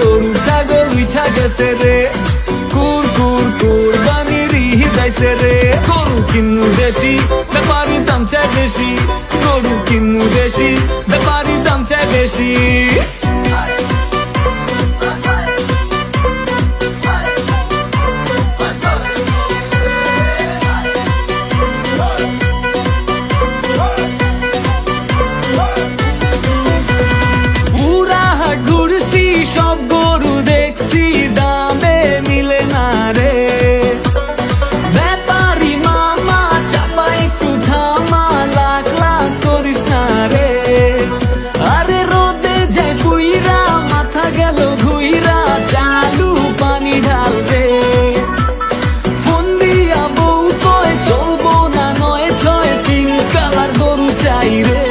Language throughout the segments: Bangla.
গরু ছাগল উঠা গেছে রে, কুরবানির ঈদ আইছে রে। গরু কিনু দেশি, ব্যাপারীর দাম চাই বেশি, গরু কিনু দেশি, ব্যাপারীর দাম চাই বেশি। সব গরু দেখছি দামে মিলে না রে, ব্যাপারী মামা চাপা একটু থামা, লাখ লাখ করিস না রে। আরে রোদে যায় পুইরা, মাথা গেল ঘুইরা, চালু পানি ঢাল রে। ফোন দিয়া বউ কয় চলবো না 9-6, পিঙ্ক কালার গরু চাই রে।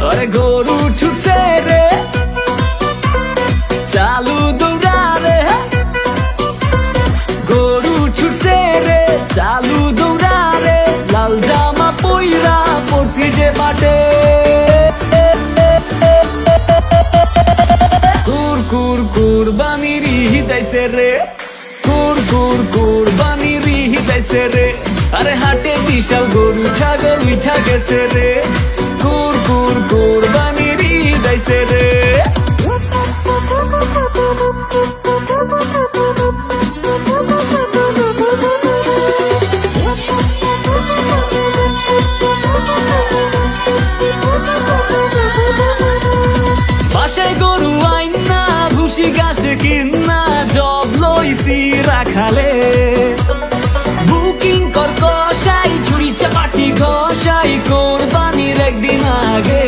আরে গরু ছুটছে রে, চালু দৌড়ারে, গরু ছুটছে রে, চালু দৌড়ারে। লাল জামা পইরা পড়ছি যে বাটে, কুরবানির ঈদ আইছে রে, কুরবানির ঈদ আইছে রে। আরে হাটে বিশাল গরু ছাগল উঠা গেছে রে, কুরবানির ঈদ আইছে রে। বাসায় গরু আইনা, ভুসি ঘাস কিনা, জব লইছি রাখালে। বুকিং কর কষাই, ছুরি চাপাটি ঘষাই, কোরবানির একদিন আগে।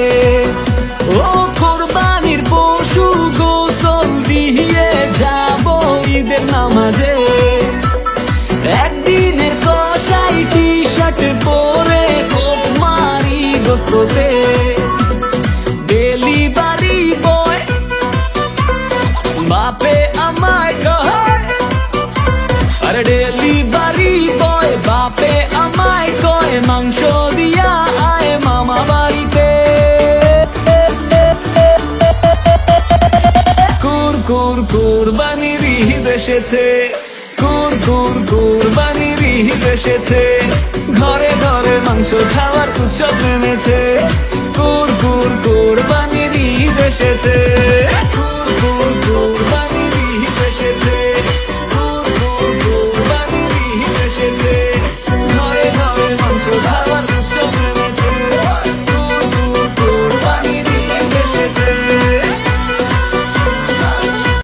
ও কোরবানির পশু গোসল দিয়ে যাব ঈদের নামাজে। একদিনের কষাই টি শার্ট পরে, কোপ মারি গোস্ততে। ডেলিভারি বয় বাপে আমায় কয়, আরে ডেলিভারি বয় বাপে আমায় কয়, মাংস দিয়া আয় মামা বাড়িতে। কুরবানির ঈদ এসেছে, কুরবানির ঈদ এসেছে। ঘরে ঘরে মাংস খাওয়ার উৎসব নেমেছে, কুরবানির ঈদ এসেছে।